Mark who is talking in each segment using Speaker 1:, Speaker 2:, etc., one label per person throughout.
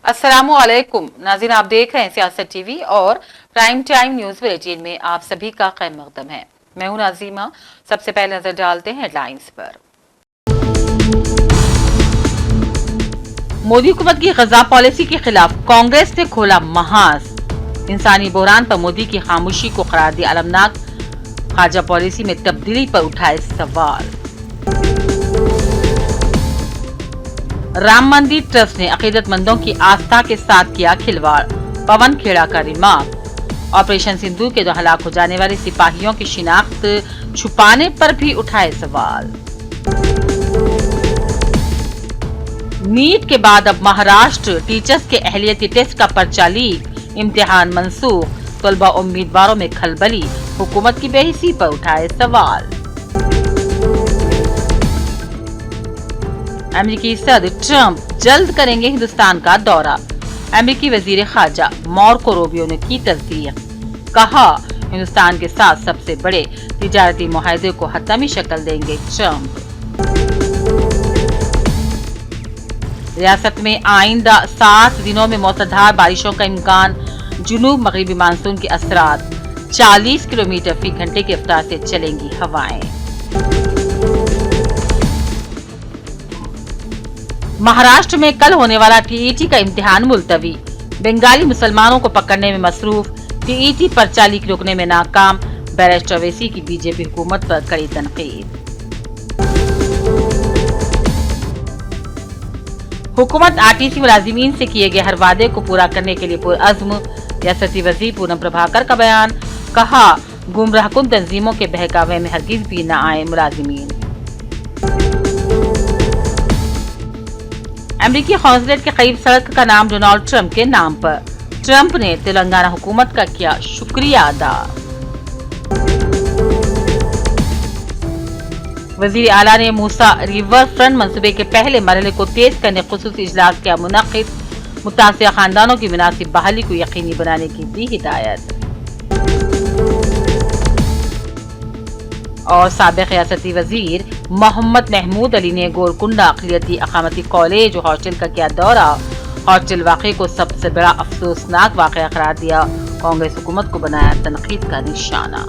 Speaker 1: अस्सलामुअलैकुम नाज़रीन, आप देख रहे हैं सियासत टीवी और प्राइम टाइम न्यूज बुलेटिन में आप सभी का खैर मकदम है। मैं हूं नाजीमा। सबसे पहले नजर डालते हैं हेडलाइंस पर। मोदी हुकूमत की गजा पॉलिसी के खिलाफ कांग्रेस ने खोला महाज। इंसानी बहरान पर मोदी की खामोशी को करार दिया अलमनाक। खारजा पॉलिसी में तब्दीली पर उठाए सवाल। राम मंदिर ट्रस्ट ने अकीदतमंदों की आस्था के साथ किया खिलवाड़। पवन खेड़ा का रिमार्क। ऑपरेशन सिंदूर के 2 हलाक हो जाने वाले सिपाहियों की शिनाख्त छुपाने पर भी उठाए सवाल। नीट के बाद अब महाराष्ट्र टीचर्स के अहलियती टेस्ट का पर्चा लीक। इम्तिहान मंसूख। तलबा उम्मीदवारों में खलबली। हुकूमत की बेहिसी पर उठाए सवाल। अमेरिकी सदर ट्रंप जल्द करेंगे हिंदुस्तान का दौरा। अमेरिकी वजीर खारजा मार्को रूबियो ने की तस्दीक। कहा, हिंदुस्तान के साथ सबसे बड़े तिजारती मुआहदे को हतमी शक्ल देंगे ट्रंप। रियासत में आइंदा 7 दिनों में मूसलाधार बारिशों का इम्कान। जुनूब मगरिबी मानसून के असरात। 40 किलोमीटर फी घंटे की रफ्तार से चलेंगी हवाएं। महाराष्ट्र में कल होने वाला टीईटी का इम्तिहान मुलतवी। बंगाली मुसलमानों को पकड़ने में मसरूफ। टीईटी पर्चा लीक रोकने में नाकाम। बैरिस्टर ओवैसी की बीजेपी हुकूमत पर कड़ी तनकीद। हुकूमत आरटीसी मुलाजिमीन से किए गए हर वादे को पूरा करने के लिए पुरअज़्म। रियासती वज़ीर पूनम प्रभाकर का बयान। कहा, गुमराहकुन तंजीमों के बहकावे में हरगिज भी न आए मुलाजिमीन। अमेरिकी कौंसलेट के करीब सड़क का नाम डोनाल्ड ट्रंप के नाम पर। ट्रंप ने तेलंगाना हुकूमत का किया शुक्रिया अदा। वजीर आला ने मूसा रिवर फ्रंट मंसूबे के पहले मरहले को तेज करने खुसूसी इजलास किया मुनक्किद। मुतासिर खानदानों की मुनासिब बहाली को यकीनी बनाने की दी हिदायत। और साबिक रियासती वजीर मोहम्मद महमूद अली ने गोलकुंडा अक़लियती अक़ामती कॉलेज और हॉस्टल का किया दौरा। हॉस्टल वाक़े को सबसे बड़ा अफसोसनाक वाक़या करार दिया। कांग्रेस हुकूमत को बनाया तनकीद का निशाना।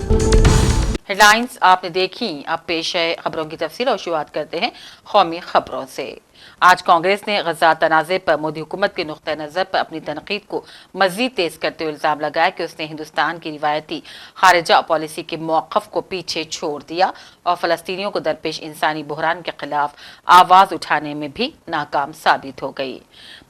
Speaker 1: हेडलाइंस आपने देखी। अब पेश है खबरों की तफसील और शुरुआत करते हैं कौमी खबरों से। आज कांग्रेस ने गजा तनाज़े पर मोदी हुकूमत के नुक्ता नज़र पर अपनी तनकीद को मजीद तेज करते हुए इल्ज़ाम लगाया कि उसने हिंदुस्तान की रिवायती खारिजा पॉलिसी के मौक़िफ़ को पीछे छोड़ दिया और फ़लस्तीनियों को दरपेश इंसानी बहरान के खिलाफ आवाज़ उठाने में भी नाकाम साबित हो गई।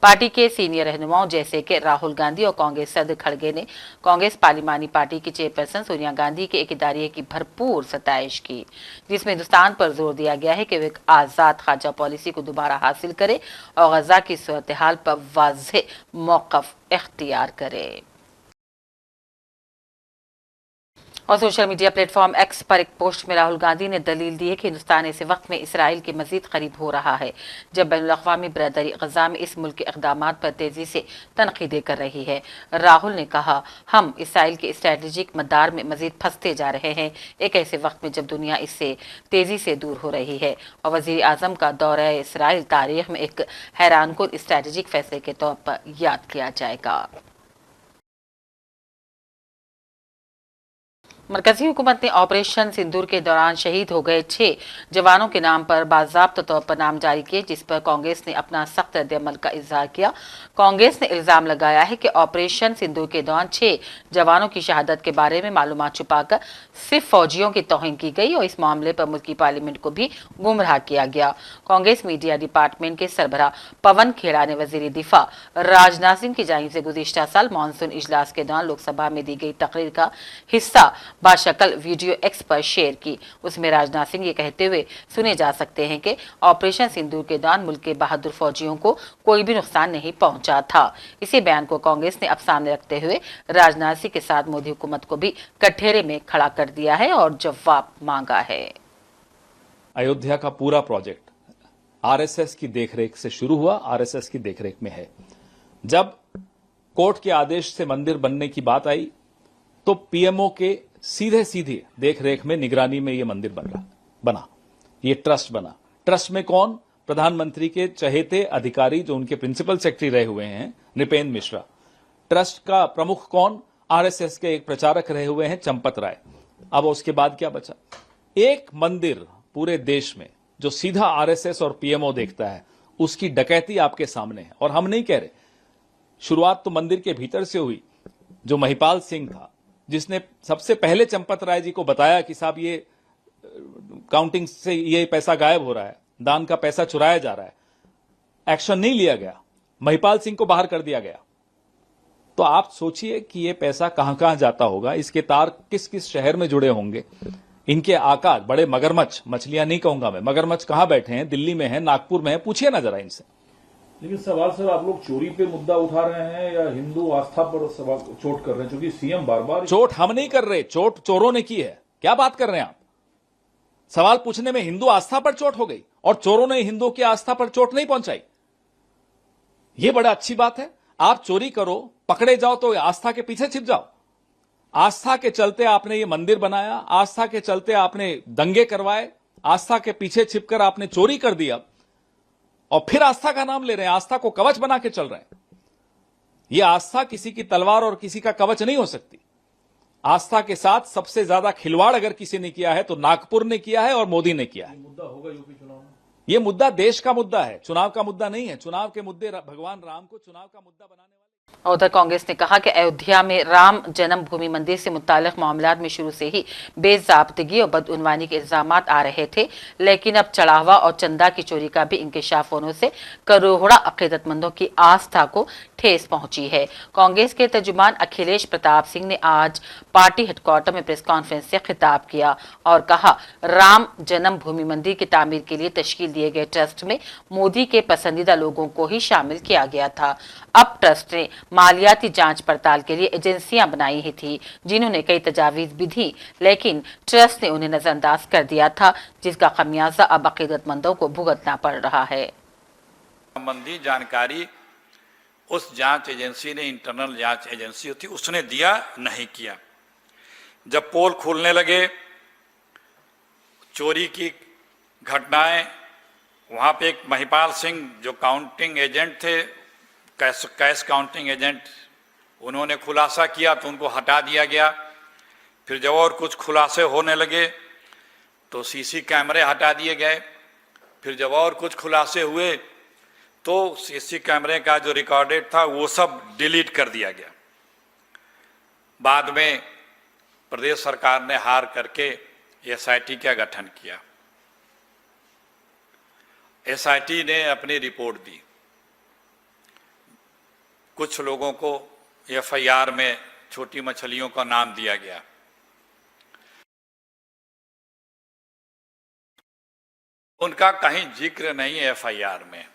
Speaker 1: पार्टी के सीनियर रहनुमाओं जैसे कि राहुल गांधी और कांग्रेस सदर खड़गे ने कांग्रेस पार्लिमानी पार्टी की चेयरपर्सन सोनिया गांधी के एक इदारे की भरपूर सताइश की, जिसमें हिंदुस्तान पर जोर दिया गया है कि वे एक आज़ाद खारजा पॉलिसी को दोबारा हासिल करे और गजा की सूरत हाल पर वाज़ेह मौक़िफ़ इख्तियार करे। और सोशल मीडिया प्लेटफॉर्म एक्स पर एक पोस्ट में राहुल गांधी ने दलील दी है कि हिंदुस्तान ऐसे वक्त में इसराइल के मजीद करीब हो रहा है जब बैनुल-अक़वामी बरदरी गजा में इस मुल्क के इक़दामात पर तेजी से तनक़ीदें कर रही है। राहुल ने कहा, हम इसराइल के स्ट्रेटेजिक मदार में मजीद फंसते जा रहे हैं, एक ऐसे वक्त में जब दुनिया इससे तेजी से दूर हो रही है। और वज़ीर आज़म का दौरा इसराइल तारीख में एक हैरानकुन स्ट्रेटेजिक फैसले के तौर पर याद किया जाएगा। मरकजी हुकूमत ने ऑपरेशन सिंदूर के दौरान शहीद हो गए 6 जवानों के नाम पर बाज़ाब्ता तौर पर नाम जारी किए, जिस पर कांग्रेस ने अपना सख्त रद्द-ए-अमल का इज़हार किया। कांग्रेस ने इल्ज़ाम लगाया है कि ऑपरेशन सिंदूर के दौरान 6 जवानों की शहादत के बारे में मालूमात छुपाकर सिर्फ फौजियों की तौहीन की गई और इस मामले पर मुल्की पार्लियामेंट को भी गुमराह किया गया। कांग्रेस मीडिया डिपार्टमेंट के सरबराह पवन खेड़ा ने वज़ीर दिफा राजनाथ सिंह की जानिब से गुज़िश्ता साल मानसून इजलास के दौरान लोकसभा में दी गई तकरीर का हिस्सा बाशकल वीडियो एक्स पर शेयर की। उसमें राजनाथ सिंह ये कहते हुए सुने जा सकते हैं कि ऑपरेशन सिंदूर के दौरान मुल्क के बहादुर फौजियों को कोई भी नुकसान नहीं पहुंचा था। इसी बयान को कांग्रेस ने अब सामने रखते हुए राजनाथ सिंह के साथ मोदी हुकूमत को भी कटघरे में खड़ा कर दिया है और जवाब मांगा है।
Speaker 2: अयोध्या का पूरा प्रोजेक्ट आरएसएस की देखरेख से शुरू हुआ, आरएसएस की देखरेख में है। जब कोर्ट के आदेश से मंदिर बनने की बात आई तो पीएमओ के सीधे देख रेख में निगरानी में यह मंदिर बना, ये ट्रस्ट बना। ट्रस्ट में कौन? प्रधानमंत्री के चहेते अधिकारी जो उनके प्रिंसिपल सेक्रेटरी रहे हुए हैं नृपेंद्र मिश्रा, ट्रस्ट का प्रमुख कौन, आरएसएस के एक प्रचारक रहे हुए हैं चंपत राय। अब उसके बाद क्या बचा? एक मंदिर पूरे देश में जो सीधा आरएसएस और पीएमओ देखता है, उसकी डकैती आपके सामने है। और हम नहीं कह रहे, शुरुआत तो मंदिर के भीतर से हुई। जो महिपाल सिंह था, जिसने सबसे पहले चंपत राय जी को बताया कि साहब ये काउंटिंग से ये पैसा गायब हो रहा है, दान का पैसा चुराया जा रहा है, एक्शन नहीं लिया गया, महिपाल सिंह को बाहर कर दिया गया। तो आप सोचिए कि ये पैसा कहां कहां जाता होगा, इसके तार किस किस शहर में जुड़े होंगे, इनके आकार बड़े मगरमच्छ, मछलियां नहीं कहूंगा मैं, मगरमच्छ कहां बैठे हैं, दिल्ली में है, नागपुर में है, पूछिए ना जरा इनसे।
Speaker 3: लेकिन सवाल सर, आप लोग चोरी पे मुद्दा उठा रहे हैं या हिंदू आस्था पर सवाल चोट कर रहे हैं? क्योंकि सीएम बार बार
Speaker 2: चोट हम नहीं कर रहे, चोट चोरों ने की है। क्या बात कर रहे हैं आप? सवाल पूछने में हिंदू आस्था पर चोट हो गई और चोरों ने हिंदुओं की आस्था पर चोट नहीं पहुंचाई। यह बड़ा अच्छी बात है। आप चोरी करो, पकड़े जाओ तो आस्था के पीछे छिप जाओ। आस्था के चलते आपने ये मंदिर बनाया, आस्था के चलते आपने दंगे करवाए, आस्था के पीछे छिपकर आपने चोरी कर दिया और फिर आस्था का नाम ले रहे हैं, आस्था को कवच बना के चल रहे हैं। यह आस्था किसी की तलवार और किसी का कवच नहीं हो सकती। आस्था के साथ सबसे ज्यादा खिलवाड़ अगर किसी ने किया है तो नागपुर ने किया है और मोदी ने किया है।
Speaker 3: मुद्दा होगा यूपी चुनाव में।
Speaker 2: यह मुद्दा देश का मुद्दा है, चुनाव का मुद्दा नहीं है। चुनाव के मुद्दे भगवान राम को चुनाव का मुद्दा बनाने वाले।
Speaker 1: उधर कांग्रेस ने कहा कि अयोध्या में राम जन्मभूमि मंदिर से मुताल्लिक मामलात में शुरू से ही बेजाब्तगी और बदउनवानी के इल्जामात आ रहे थे, लेकिन अब चढ़ावा और चंदा की चोरी का भी इंकशाफ होने से करोड़ों अकीदतमंदों की आस्था को ठेस पहुंची है। कांग्रेस के तर्जुमान अखिलेश प्रताप सिंह ने आज पार्टी हेडक्वार्टर में प्रेस कॉन्फ्रेंस से खिताब किया और कहा, राम जन्मभूमि मंदिर की तामीर के लिए तश्कील दिए गए ट्रस्ट में मोदी के पसंदीदा लोगों को ही शामिल किया गया था। अब ट्रस्ट ने मालियाती जांच पड़ताल के लिए एजेंसियां बनाई ही थी, जिन्होंने कई तजावीज भी दी, लेकिन ट्रस्ट ने उन्हें नजरअंदाज कर दिया था, जिसका खमियाजा अब अकीदतमंदों को भुगतना पड़ रहा है।
Speaker 4: संबंधी जानकारी उस जांच एजेंसी ने, इंटरनल जांच एजेंसी थी, उसने दिया नहीं किया। जब पोल खुलने लगे, चोरी की घटनाएं, वहां पे एक महिपाल सिंह जो काउंटिंग एजेंट थे, कैश काउंटिंग एजेंट, उन्होंने खुलासा किया तो उनको हटा दिया गया। फिर जब और कुछ खुलासे होने लगे तो सीसी कैमरे हटा दिए गए। फिर जब और कुछ खुलासे हुए तो सीसी कैमरे का जो रिकॉर्डेड था वो सब डिलीट कर दिया गया। बाद में प्रदेश सरकार ने हार करके एसआईटी का गठन किया। एसआईटी ने अपनी रिपोर्ट दी। कुछ लोगों को एफआईआर में छोटी मछलियों का नाम दिया गया। उनका कहीं जिक्र नहीं है एफआईआर में।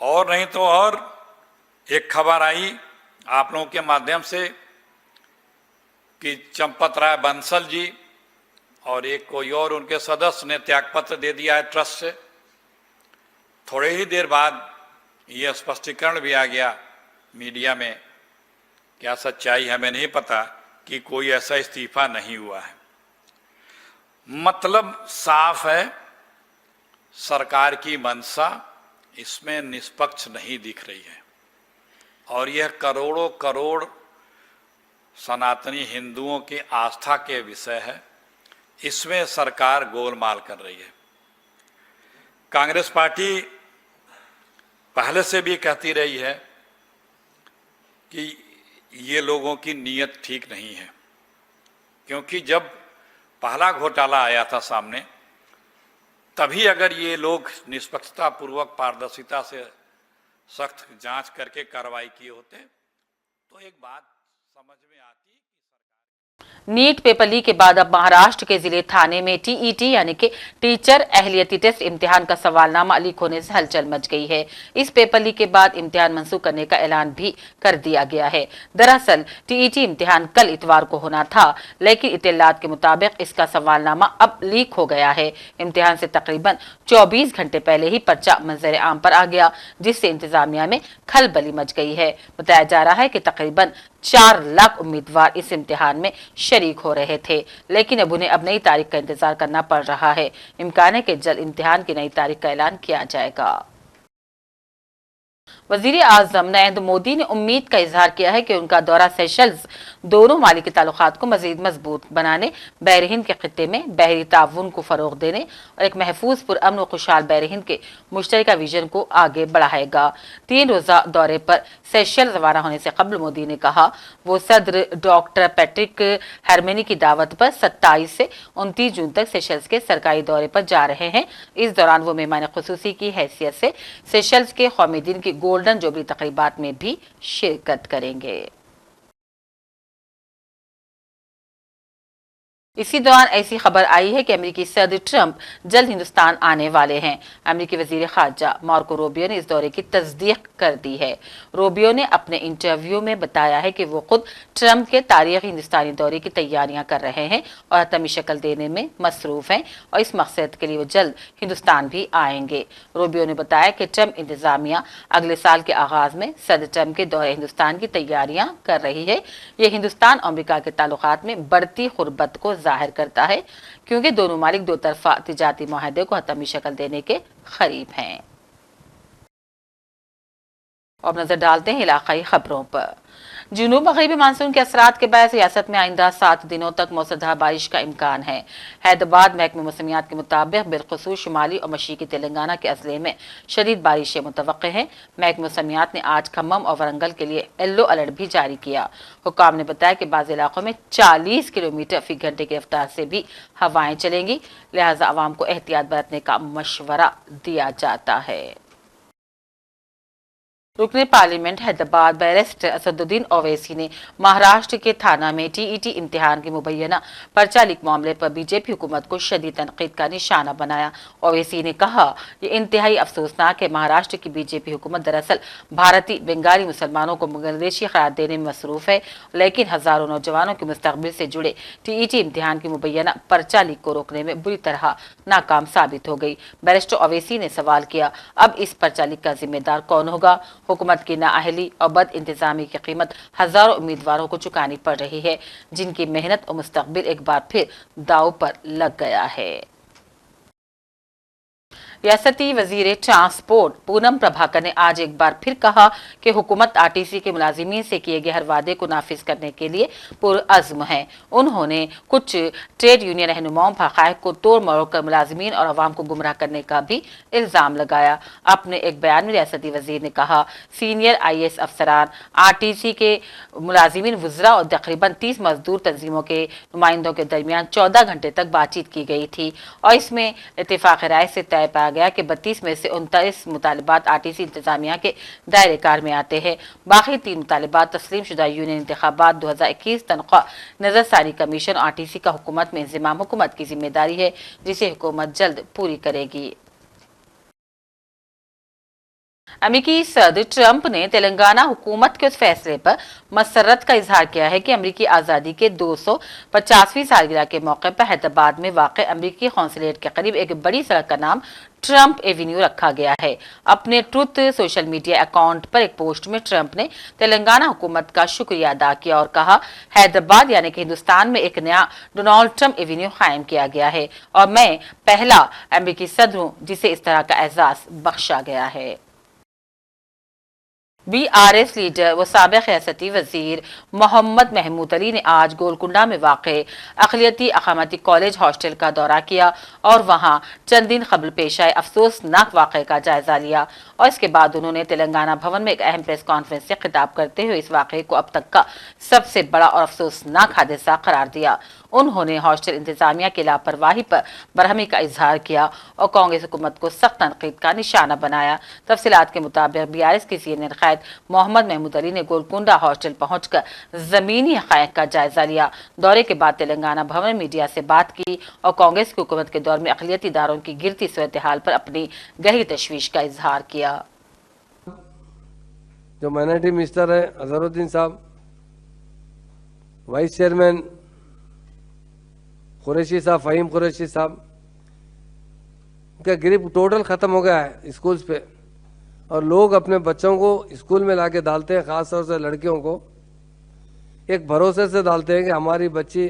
Speaker 4: और नहीं तो और एक खबर आई आप लोगों के माध्यम से कि चंपत राय बंसल जी और एक कोई और उनके सदस्य ने त्यागपत्र दे दिया है ट्रस्ट से। थोड़े ही देर बाद ये स्पष्टीकरण भी आ गया मीडिया में, क्या सच्चाई हमें नहीं पता, कि कोई ऐसा इस्तीफा नहीं हुआ है। मतलब साफ है, सरकार की मंशा इसमें निष्पक्ष नहीं दिख रही है और यह करोड़ों करोड़ सनातनी हिंदुओं की आस्था के विषय है। इसमें सरकार गोलमाल कर रही है। कांग्रेस पार्टी पहले से भी कहती रही है कि ये लोगों की नीयत ठीक नहीं है, क्योंकि जब पहला घोटाला आया था सामने, तभी अगर ये लोग निष्पक्षता पूर्वक पारदर्शिता से सख्त जांच करके कार्रवाई किए होते तो एक बात समझ में आती।
Speaker 1: नीट पेपर लीक के बाद अब महाराष्ट्र के जिले थाने में टीईटी यानी कि टीचर अहलियती टेस्ट इम्तिहान का सवालनामा लीक होने से हलचल मच गई है। इस पेपर लीक के बाद इम्तिहान मंसूख करने का ऐलान भी कर दिया गया है। दरअसल टीईटी इम्तिहान कल इतवार को होना था, लेकिन इत्तलात के मुताबिक इसका सवालनामा अब लीक हो गया है। इम्तिहान से तकरीबन 24 घंटे पहले ही पर्चा मंजर आम पर आ गया, जिससे इंतजामिया में खलबली मच गई है। बताया जा रहा है कि तकरीबन 4 लाख उम्मीदवार इस इम्तिहान में शरीक हो रहे थे, लेकिन अब उन्हें नई तारीख का इंतजार करना पड़ रहा है। इम्कान है कि जल्द इम्तिहान की नई तारीख का ऐलान किया जाएगा। वजीर आजम नरेंद्र मोदी ने उम्मीद का इजहार किया है कि उनका दौरा सेशल्स दोनों मालिकी ताल्लुकात को मजीद मजबूत बनाने, बहर हिंद के खित्ते में बहरी ताउन को फरोग देने और एक महफूज पुरअमन और खुशहाल बहर हिंद के मुश्तरका विजन को आगे बढ़ाएगा। 3 रोजा दौरे पर सेशल्स रवाना होने से कबल मोदी ने कहा वो सदर डॉक्टर पैट्रिक हेरमेनी की दावत पर 27 से 29 जून तक सेशल्स के सरकारी दौरे पर जा रहे हैं। इस दौरान वो मेहमान खुसूसी की हैसियत से सेशल्स के कौमी दिन की गोल्डन जुबली तकरीबात में भी शिरकत करेंगे। इसी दौरान ऐसी खबर आई है कि अमेरिकी सदर ट्रंप जल्द हिंदुस्तान आने वाले हैं। अमेरिकी वजीर खारजा मार्को रूबियो ने इस दौरे की तस्दीक कर दी है। रूबियो ने अपने इंटरव्यू में बताया है कि वो खुद ट्रंप के तारीखी हिंदुस्तानी दौरे की तैयारियां कर रहे हैं और हतमी शक्ल देने में मसरूफ हैं और इस मकसद के लिए वो जल्द हिंदुस्तान भी आएंगे। रूबियो ने बताया कि ट्रंप इंतजामिया अगले साल के आगाज में सदर ट्रंप के दौरे हिंदुस्तान की तैयारियां कर रही है। ये हिंदुस्तान और अमेरिका के ताल्लुकात में बढ़ती गुर्बत को जाहिर करता है, क्योंकि दोनों मालिक दो तरफा तिजारती मुआहदे को हतमी शक्ल देने के करीब हैं। अब नजर डालते हैं इलाकाई खबरों पर। जुनूब मगरबी मानसून के असरात के बाद रियासत में आइंदा 7 दिनों तक मौसलाधार बारिश का इम्कान है। हैदराबाद महकमे मौसमियात के मुताबिक बिलखुसूस शुमाली और मशरकी तेलंगाना के अजले में शदीद बारिशें मुतवक्के हैं। महकमे मौसमियात ने आज खम्मम और वरंगल के लिए येलो अलर्ट भी जारी किया। हुकाम ने बताया कि बाज़ इलाकों में 40 किलोमीटर फी घंटे की रफ्तार से भी हवाएं चलेंगी, लिहाजा अवाम को एहतियात बरतने का मशवरा दिया जाता है। रुकने पार्लियामेंट हैदराबाद बैरिस्टर असदुद्दीन ओवैसी ने महाराष्ट्र के थाना में टीईटी इम्तिहान के मुबैना पर्चा लीक मामले पर बीजेपी हुकूमत को शदीद तनकीद का निशाना बनाया। ओवैसी ने कहा ये इंतहाई अफसोसनाक है। महाराष्ट्र की बीजेपी हुकूमत दरअसल भारतीय बंगाली मुसलमानों को बांग्लादेशी करार देने में मसरूफ है, लेकिन हजारों नौजवानों के मुस्तकबिल से जुड़े टीईटी इम्तिहान की मुबैना पर्चा लीक को रोकने में बुरी तरह नाकाम साबित हो गई। बैरिस्टर ओवैसी ने सवाल किया, अब इस पर्चा लीक का जिम्मेदार कौन होगा? हुकूमत की नाअहली और बद इंतजामी की कीमत हजारों उम्मीदवारों को चुकानी पड़ रही है, जिनकी मेहनत और मुस्तकबिल एक बार फिर दांव पर लग गया है। रियासती वजीर ट्रांसपोर्ट पूनम प्रभाकर ने आज एक बार फिर कहा कि हुकूमत आरटीसी के मुलाजिमीन से किए गए हर वादे को नाफिज करने के लिए पुरअज़्म है। उन्होंने कुछ ट्रेड यूनियन रहनुमाओं पर हक़ाइक़ को तोड़ मरोड़ कर मुलाजिमीन और अवाम को गुमराह करने का भी इल्जाम लगाया। अपने एक बयान में रियासती वजीर ने कहा, सीनियर IAS अफसरान, आरटीसी के मुलाजिमीन, वुज़रा और तकरीबन 30 मजदूर तंजीमों के नुमाइंदों के दरमियान 14 घंटे तक बातचीत की गई थी और इसमें इत्तेफाक राय से तय पाया गया कि 32 में से 29 मुतालिबात आरटीसी इंतजामिया के दायरे कार में आते हैं। बाकी 3 मुतालिबात तस्लीम शुदा यूनियन इंतखाबात 2021 तनख्वाह नजरसानी कमीशन आरटीसी का हुकूमत में इंज़िमाम हुकूमत की जिम्मेदारी है, जिसे हुकूमत जल्द पूरी करेगी। अमेरिकी सदर ट्रंप ने तेलंगाना हुकूमत के उस फैसले पर मसरत का इजहार किया है कि अमेरिकी आज़ादी के 250वीं सालगिरह के मौके पर हैदराबाद में वाक़े अमेरिकी कौंसलेट के करीब एक बड़ी सड़क का नाम ट्रंप एवेन्यू रखा गया है। अपने ट्रुथ सोशल मीडिया अकाउंट पर एक पोस्ट में ट्रंप ने तेलंगाना हुकूमत का शुक्रिया अदा किया और कहा, हैदराबाद यानी कि हिंदुस्तान में एक नया डोनाल्ड ट्रंप एवेन्यू कायम किया गया है और मैं पहला अमेरिकी सदर हूं जिसे इस तरह का एजाज बख्शा गया है। BRS लीडर व साबिक़ रियासती वजीर मोहम्मद महमूद अली ने आज गोलकुंडा में वाक़े अक़लियती अक़ामती कॉलेज हॉस्टल का दौरा किया और वहां चंद दिन कबल पेश आए अफसोसनाक वाक़े का जायजा लिया और इसके बाद उन्होंने तेलंगाना भवन में एक अहम प्रेस कॉन्फ्रेंस से खिताब करते हुए इस वाक़े को अब तक का सबसे बड़ा और अफसोसनाक हादसा करार दिया। उन्होंने हॉस्टल इंतजामिया की लापरवाही पर बरहमी का इजहार किया और कांग्रेस हुकूमत को सख्त तनकीद का निशाना बनाया। तफसीलात के मुताबिक BRS के सीनियर क़ायद मोहम्मद महमूद अली ने गोलकुंडा हॉस्टल पहुंचकर जमीनी हक़ाइक़ का जायजा लिया। दौरे के बाद तेलंगाना भवन मीडिया से बात की और कांग्रेस की हुकूमत के दौर में अक़लियती इदारों की गिरती सूरत हाल पर अपनी गहरी तशवीश का इजहार किया।
Speaker 5: जो माइनॉरिटी मिनिस्टर है अजहरुद्दीन साहब, वाइस चेयरमैन कुरैशी साहब, फ़हीम कुरैशी साहब, उनका ग्रिप टोटल ख़त्म हो गया है स्कूल्स पे और लोग अपने बच्चों को स्कूल में लाके डालते हैं, ख़ास तौर से लड़कियों को, एक भरोसे से डालते हैं कि हमारी बच्ची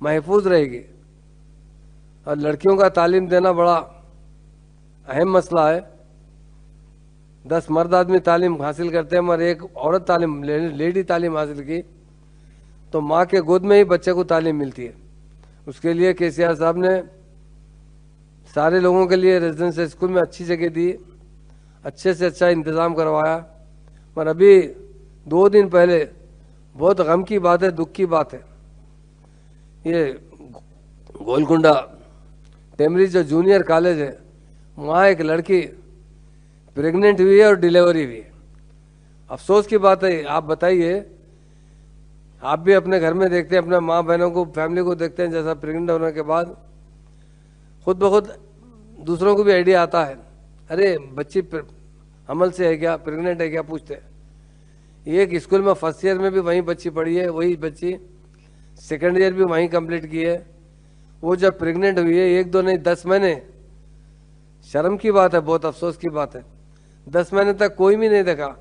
Speaker 5: महफूज रहेगी। और लड़कियों का तालीम देना बड़ा अहम मसला है। 10 मर्द आदमी तालीम हासिल करते हैं मगर एक औरत तालीम लेडी तालीम हासिल की तो माँ के गोद में ही बच्चे को तालीम मिलती है। उसके लिए केसीआर साहब ने सारे लोगों के लिए रेजिडेंशियल स्कूल में अच्छी जगह दी, अच्छे से अच्छा इंतज़ाम करवाया। पर अभी 2 दिन पहले बहुत गम की बात है, दुख की बात है, ये गोलकुंडा टेमरी जो जूनियर कॉलेज है वहाँ एक लड़की प्रेग्नेंट हुई है और डिलीवरी हुई है। अफसोस की बात है। आप बताइए, आप भी अपने घर में देखते हैं, अपने माँ बहनों को, फैमिली को देखते हैं, जैसा प्रेग्नेंट होने के बाद खुद ब खुद दूसरों को भी आइडिया आता है, अरे बच्ची हमल से है क्या, प्रेग्नेंट है क्या, पूछते हैं। एक स्कूल में फर्स्ट ईयर में भी वही बच्ची पढ़ी है, वही बच्ची सेकेंड ईयर भी वहीं कंप्लीट की है। वो जब प्रेग्नेंट हुई है 1-2 नहीं 10 महीने, शर्म की बात है, बहुत अफसोस की बात है, 10 महीने तक कोई भी नहीं देखा।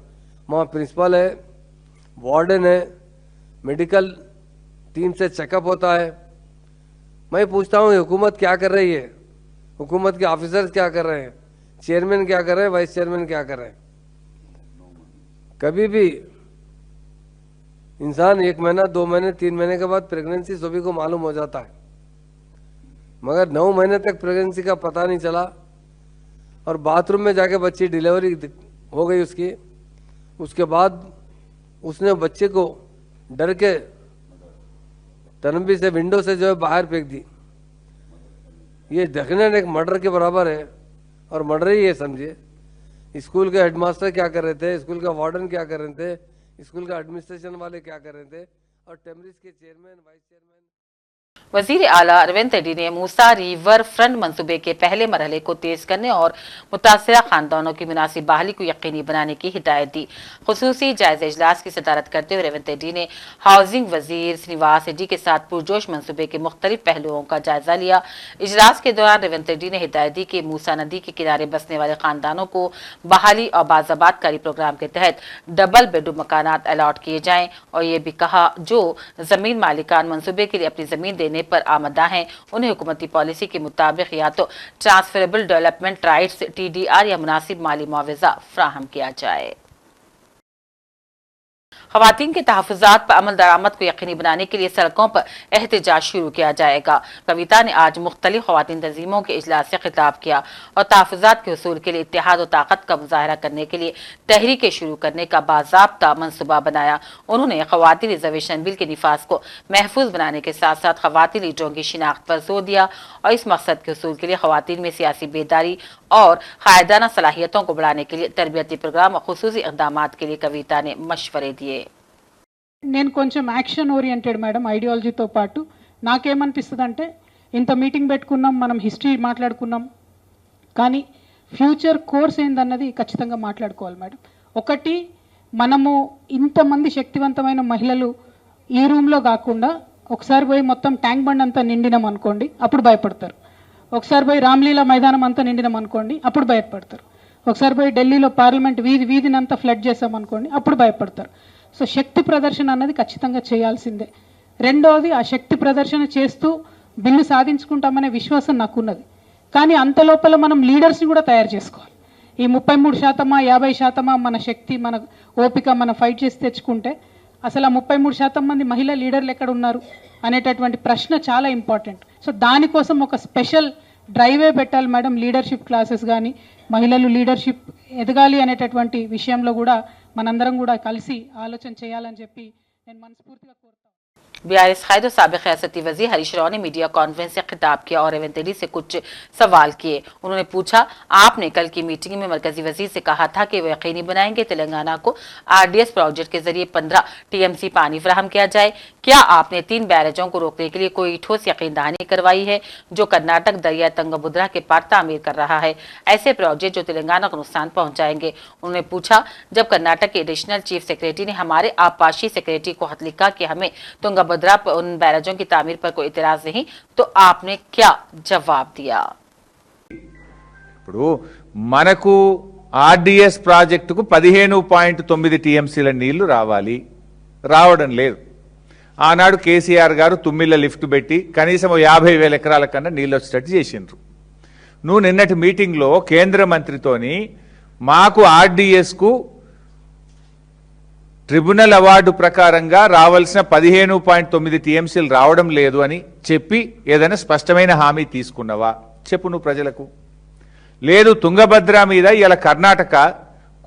Speaker 5: वहाँ प्रिंसिपल है, वार्डन है, मेडिकल टीम से चेकअप होता है। मैं पूछता हूँ हुकूमत क्या कर रही है, हुकूमत के ऑफिसर्स क्या कर रहे हैं, चेयरमैन क्या कर रहे हैं, वाइस चेयरमैन क्या कर रहे हैं। कभी भी इंसान 1 महीना 2 महीने 3 महीने के बाद प्रेगनेंसी सभी को मालूम हो जाता है, मगर 9 महीने तक प्रेगनेंसी का पता नहीं चला और बाथरूम में जाके बच्ची डिलीवरी हो गई उसकी। उसके बाद उसने बच्चे को डर के तनबी से विंडो से जो है बाहर फेंक दी। ये देखने एक मर्डर के बराबर है और मर्डर ही है समझिए। स्कूल के हेडमास्टर क्या कर रहे थे, स्कूल का वार्डन क्या कर रहे थे, स्कूल का एडमिनिस्ट्रेशन वाले क्या कर रहे थे और टेमरिस के चेयरमैन वाइस चेयरमैन।
Speaker 1: वजीर आला अरविंद रेड्डी ने मूसा रिवर फ्रंट मंसूबे के पहले मरहले को तेज करने और मुतासरा खानदानों की मुनासिब बहाली को यकीनी बनाने की हिदायत दी। खुसूसी जायजा इजलास की सदारत करते हुए रेवंत रेड्डी ने हाउसिंग वजीर श्रीनिवास रेड्डी के साथ पुरजोश मंसूबे के मुख्तलिफ पहलुओं का जायजा लिया। इजलास के दौरान रेवंत रेड्डी ने हिदायत दी कि मूसा नदी के किनारे बसने वाले खानदानों को बहाली और बाज़ाबातकारी प्रोग्राम के तहत डबल बेडरूम मकानात अलॉट किए जाएं और ये भी कहा जो जमीन मालिकान मंसूबे के लिए अपनी जमीन देने पर आमदा हैं उन्हें हुकूमती पॉलिसी के मुताबिक या तो ट्रांसफरेबल डेवलपमेंट राइट्स TDR या मुनासिब माली मुआवजा फ्राहम किया जाए। खवातीन के तहफ़्फ़ुज़ात पर अमल दरामद को यकीनी बनाने के लिए सड़कों पर एहतजाज शुरू किया जाएगा। कविता ने आज मुख्तलिफ खवातीन तंजीमों के इजलास से खिताब किया और तहफ़्फ़ुज़ात के हुसूल के लिए इत्तेहाद और ताकत का मुजाहरा करने के लिए तहरीकें शुरू करने का बाज़ाब्ता मनसूबा बनाया। उन्होंने खवातीन रिजर्वेशन बिल के निफाज को महफूज बनाने के साथ साथ खवातीन लीडरों की शिनाख्त पर जोर दिया और इस मकसद के हुसूल के लिए खवातीन में सियासी बेदारी और कायदाना सलाहियतों को बढ़ाने के लिए तरबियती प्रोग्राम और खुसूसी इक़दामात के लिए कविता ने मशवरे दिए।
Speaker 6: నేను కొంచెం యాక్షన్ ఓరియంటెడ్ మేడం ఐడియాలజీతో పాటు నాకేమనిపిస్తుందంటే ఇంత మీటింగ్ పెట్టుకున్నాం, మనం హిస్టరీ మాట్లాడుకున్నాం, కానీ ఫ్యూచర్ కోర్స్ ఏందన్నది ఖచ్చితంగా మాట్లాడుకోవాలి మేడం. ఒకటి, మనము ఇంతమంది శక్తివంతమైన మహిళలు ఈ రూమ్లో కాకుండా ఒకసారి పోయి మొత్తం ట్యాంక్ బండ్ అంతా నిండినాం అనుకోండి, అప్పుడు భయపడతారు. ఒకసారి పోయి రామ్లీలా మైదానం అంతా నిండినాం అనుకోండి, అప్పుడు భయపడతారు. ఒకసారి పోయి ఢిల్లీలో పార్లమెంట్ వీధినంతా ఫ్లడ్ చేసామనుకోండి, అప్పుడు భయపడతారు. సో శక్తి ప్రదర్శన అన్నది ఖచ్చితంగా చేయాల్సిందే. రెండోది, ఆ శక్తి ప్రదర్శన చేస్తూ బిల్లు సాధించుకుంటామనే విశ్వాసం నాకున్నది. కానీ అంత లోపల మనం లీడర్స్ని కూడా తయారు చేసుకోవాలి. ఈ 33% 50% మన శక్తి, మన ఓపిక, మన ఫైట్ చేసి తెచ్చుకుంటే అసలు ఆ 33% మంది మహిళా లీడర్లు ఎక్కడ ఉన్నారు అనేటటువంటి ప్రశ్న చాలా ఇంపార్టెంట్. సో దానికోసం ఒక స్పెషల్ డ్రైవే పెట్టాలి మేడం. లీడర్షిప్ క్లాసెస్ కానీ మహిళలు లీడర్షిప్ ఎదగాలి అనేటటువంటి విషయంలో కూడా మనందరం కూడా కలిసి ఆలోచన చేయాలని చెప్పి నేను మనస్ఫూర్తిగా కోరుతాను.
Speaker 1: BRS कायद और साबिक रियासती वजीर हरीश राव ने मीडिया कॉन्फ्रेंस से खिताब किया और रेवंत रेड्डी से कुछ सवाल किए। उन्होंने पूछा, आपने कल की मीटिंग में मरकजी वजीर से कहा था कि वे यकीनी बनाएंगे तेलंगाना को RDS प्रोजेक्ट के जरिए 15 TMC पानी फराहम किया जाए। क्या आपने 3 बैरेजों को रोकने के लिए कोई ठोस यकीन दहानी करवाई है जो कर्नाटक दरिया तुंगभद्रा के पार तामीर कर रहा है, ऐसे प्रोजेक्ट जो तेलंगाना को नुकसान पहुंचाएंगे। उन्होंने पूछा, जब कर्नाटक के एडिशनल चीफ सेक्रेटरी ने हमारे आपाशी सेक्रेटरी को खत लिखा कि हमें तुंगभद्रा पर उन बैराजों की तामीर पर कोई इतराज नहीं, तो आपने क्या जवाब दिया?
Speaker 7: ఇప్పుడు మనకు RDS ప్రాజెక్టుకు 15.9 TMCల నీళ్లు రావాలి, రావడం లేదు. ఆనాడు కేసీఆర్ గారు తుమ్మిళ్ళ లిఫ్ట్ పెట్టి కనీసం 50,000 ఎకరాల కన్నా నీళ్ళు వచ్చేటట్టు చేసిండ్రు. నువ్వు నిన్నటి మీటింగ్లో కేంద్ర మంత్రితోని మాకు ఆర్డీఎస్కు ట్రిబ్యునల్ అవార్డు ప్రకారంగా రావాల్సిన 15.9 టీఎంసీలు రావడం లేదు అని చెప్పి ఏదైనా స్పష్టమైన హామీ తీసుకున్నావా చెప్పు నువ్వు ప్రజలకు. లేదు, తుంగభద్ర మీద ఇలా కర్ణాటక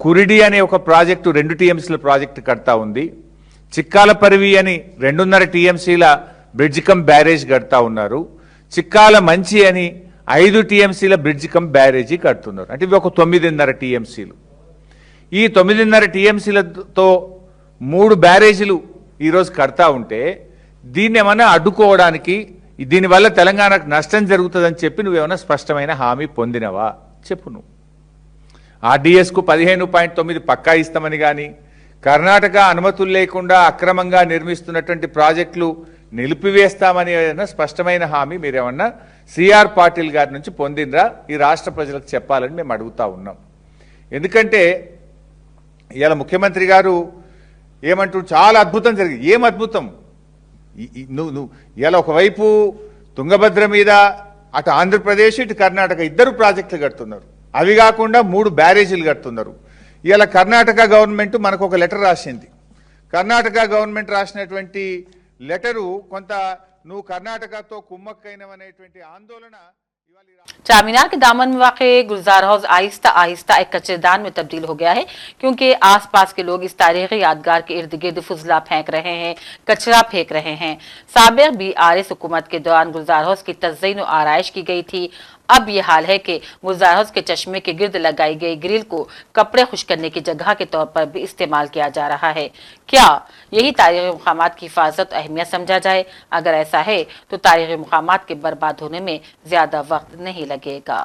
Speaker 7: కురిడి అనే ఒక ప్రాజెక్టు 2 టీఎంసీల ప్రాజెక్టు కడతా ఉంది. చిక్కాల పరివి అని 2.5 టీఎంసీల బ్రిడ్జ్ కమ్ బ్యారేజ్ కడతా ఉన్నారు. చిక్కాల మంచి అని 5 టీఎంసీల బ్రిడ్జ్ కమ్ బ్యారేజీ కడుతున్నారు. అంటే ఇవి ఒక 9.5 టీఎంసీలు. ఈ 9.5 టీఎంసీలతో 3 బ్యారేజీలు ఈరోజు కడతా ఉంటే దీన్ని ఏమన్నా అడ్డుకోవడానికి, దీనివల్ల తెలంగాణకు నష్టం జరుగుతుందని చెప్పి నువ్వేమన్నా స్పష్టమైన హామీ పొందినవా చెప్పు నువ్వు. ఆర్డీఎస్కు 15.9 పక్కా ఇస్తామని కానీ, కర్ణాటక అనుమతులు లేకుండా అక్రమంగా నిర్మిస్తున్నటువంటి ప్రాజెక్టులు నిలిపివేస్తామని ఏదైనా స్పష్టమైన హామీ మీరేమన్నా సిఆర్ పాటిల్ గారి నుంచి పొందినరా ఈ రాష్ట్ర ప్రజలకు చెప్పాలని మేము అడుగుతా ఉన్నాం. ఎందుకంటే ఇవాళ ముఖ్యమంత్రి గారు ఏమంటూ చాలా అద్భుతం జరిగింది. ఏం అద్భుతం? నువ్వు ఇలా ఒకవైపు తుంగభద్ర మీద అటు ఆంధ్రప్రదేశ్ ఇటు కర్ణాటక 2 ప్రాజెక్టులు కడుతున్నారు. అవి కాకుండా 3 బ్యారేజీలు కడుతున్నారు. ఇలా కర్ణాటక గవర్నమెంట్ మనకు ఒక లెటర్ రాసింది. కర్ణాటక గవర్నమెంట్ రాసినటువంటి లెటరు కొంత నువ్వు కర్ణాటకతో కుమ్మక్కైనవనేటువంటి ఆందోళన
Speaker 1: चारमीनार के दामन में वाक़ गुलजार हाउस आहिस्ता आहिस्ता एक कचरेदान में तब्दील हो गया है, क्योंकि आसपास के लोग इस तारीखी यादगार के इर्द गिर्द फुजला फेंक रहे हैं, कचरा फेंक रहे हैं। साबिक BRS हुकूमत के दौरान गुलजार हाउस की तज़्ज़ीन और आराइश की गई थी। अब ये हाल है कि गुलजार हाउस के चश्मे के गिर्द लगाई गई ग्रिल को कपड़े खुश करने की जगह के तौर पर भी इस्तेमाल किया जा रहा है। क्या यही तारीखी मुकामात की हिफाजत अहमियत समझा जाए? अगर ऐसा है तो तारीखी मुकामात के बर्बाद होने में ज्यादा वक्त नहीं लगेगा।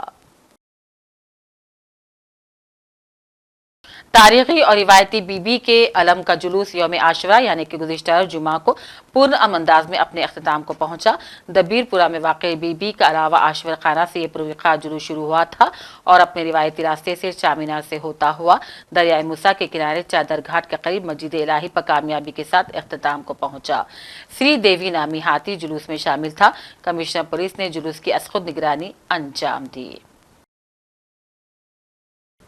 Speaker 1: तारीखी और रिवायती बीबी के अलम का जुलूस यौम आशुरा यानी कि गुज़िश्ता जुमा को पूर्ण अंदाज में अपने अख्ताम को पहुंचा। दबीरपुरा में वाक़ बीबी के अलावा आशुरा खाना से यह पुरवक़ार जुलूस शुरू हुआ था और अपने रिवायती रास्ते से चारमीनार से होता हुआ दरियाए मूसा के किनारे चादर घाट के करीब मस्जिद इलाही पर कामयाबी के साथ अख्ताम को पहुंचा। श्री देवी नामी हाथी जुलूस में शामिल था। कमिश्नर पुलिस ने जुलूस की असखुद निगरानी अंजाम दी।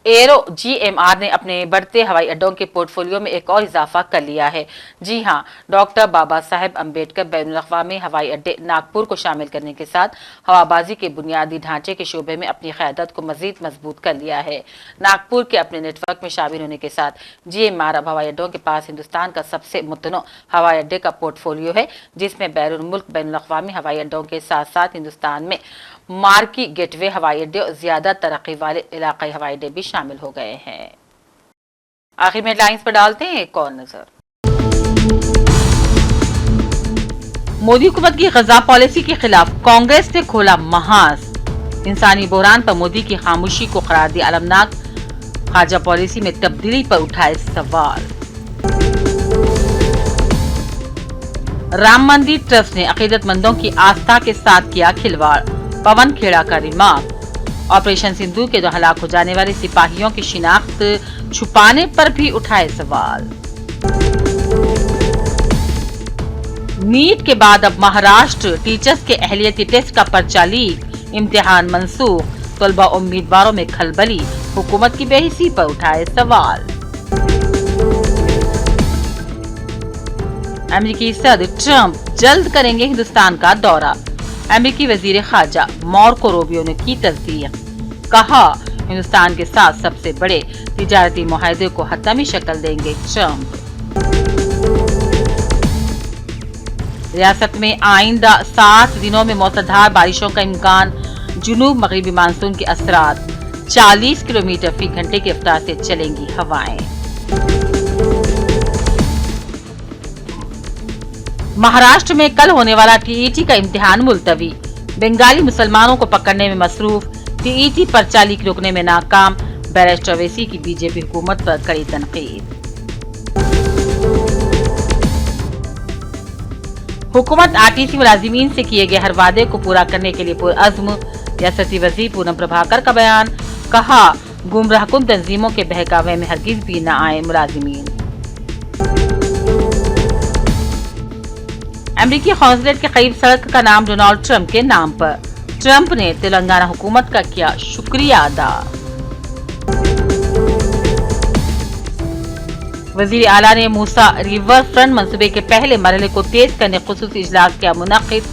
Speaker 1: एरो GMR ने अपने बढ़ते हवाई अड्डों के पोर्टफोलियो में एक और इजाफा कर लिया है। जी हां, डॉक्टर बाबा साहेब अम्बेडकर बैनुल-अक़वामी हवाई अड्डे नागपुर को शामिल करने के साथ हवाबाजी के बुनियादी ढांचे के शोबे में अपनी क़यादत को मजीद मजबूत कर लिया है। नागपुर के अपने नेटवर्क में शामिल होने के साथ GMR अब हवाई अड्डों के पास हिंदुस्तान का सबसे मुतनों हवाई अड्डे का पोर्टफोलियो है, जिसमें बैरून मुल्क बैनुल-अक़वामी हवाई अड्डों के साथ साथ हिंदुस्तान में मार्की गेटवे हवाई अड्डे और ज्यादा तरक्की वाले इलाकाई हवाई अड्डे भी शामिल हो गए हैं। आखिर में हेडलाइंस पर डालते हैं एक और नजर। मोदी हुकूमत की ग़ज़ा पॉलिसी के खिलाफ कांग्रेस ने खोला महाज। इंसानी बहरान पर मोदी की खामोशी को करार दिया अलमनाक। ख़ारजा पॉलिसी में तब्दीली पर उठाए सवाल। राम मंदिर ट्रस्ट ने अकीदतमंदों की आस्था के साथ किया खिलवाड़। पवन खेड़ा का रिमार्क। ऑपरेशन सिंधु के दौरान हलाक हो जाने वाले सिपाहियों की शिनाख्त छुपाने पर भी उठाए सवाल। नीट के बाद अब महाराष्ट्र टीचर्स के अहलियती टेस्ट का पर्चा लीक, इम्तिहान मंसूख, तलबा उम्मीदवारों में खलबली, हुकूमत की बेहिसी पर उठाए सवाल। अमेरिकी सदर ट्रंप जल्द करेंगे हिंदुस्तान का दौरा। अमेरिकी वजीर खारजा मार्को रूबियो ने की तस्दीक। कहा, हिंदुस्तान के साथ सबसे बड़े तिजारती मुआहदे को हतमी शक्ल देंगे ट्रंप। रियासत में आइंदा 7 दिनों में मूसलाधार बारिशों का इम्कान। जुनूब मगरिबी मानसून के असरात। 40 किलोमीटर फी घंटे की रफ्तार से चलेंगी हवाएं। महाराष्ट्र में कल होने वाला टीईटी का इम्तिहान मुलतवी। बंगाली मुसलमानों को पकड़ने में मसरूफ। टीईटी पर्चा लीक रोकने में नाकाम। बैरिस्टर ओवैसी की बीजेपी हुकूमत पर कड़ी तनकीद। हुकूमत आरटीसी मुलाजिमीन से किए गए हर वादे को पूरा करने के लिए पुरअज़्म। रियासती वज़ीर पूनम प्रभाकर का बयान। कहा, गुमराहकुन तंजीमों के बहकावे में हरगिज भी न आए मुलाजिमीन। अमेरिकी कॉन्सुलेट के करीब सड़क का नाम डोनाल्ड ट्रंप के नाम पर। ट्रंप ने तेलंगाना हुकूमत का किया शुक्रिया अदा। वजीर आला ने मूसा रिवर फ्रंट मंसूबे के पहले मरहले को तेज करने खुसूसी इजलास किया मुनक्किद।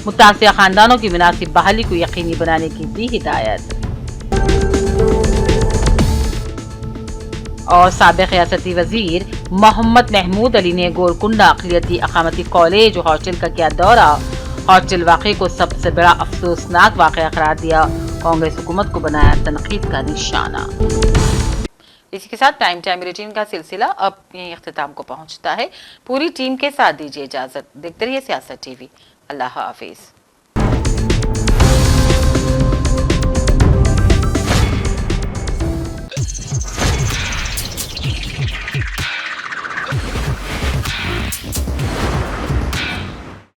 Speaker 1: मुतासिर खानदानों की मुनासिब बहाली को यकीनी बनाने की दी हिदायत। और साबिक रियासती वजीर मोहम्मद महमूद अली ने गोलकुंडा अक़लियती अक़ामती कॉलेज और हॉस्टल का किया दौरा। हॉस्टल वाक़े को सबसे बड़ा अफसोसनाक वाक़या करार दिया। कांग्रेस हुकूमत को बनाया तनकीद का निशाना। इसी के साथ टाइम बुलेटिन का सिलसिला अब यहीं इख्तिताम को पहुंचता है। पूरी टीम के साथ दीजिए इजाजत। देखते रहिए सियासत टीवी। अल्लाह हाफिज।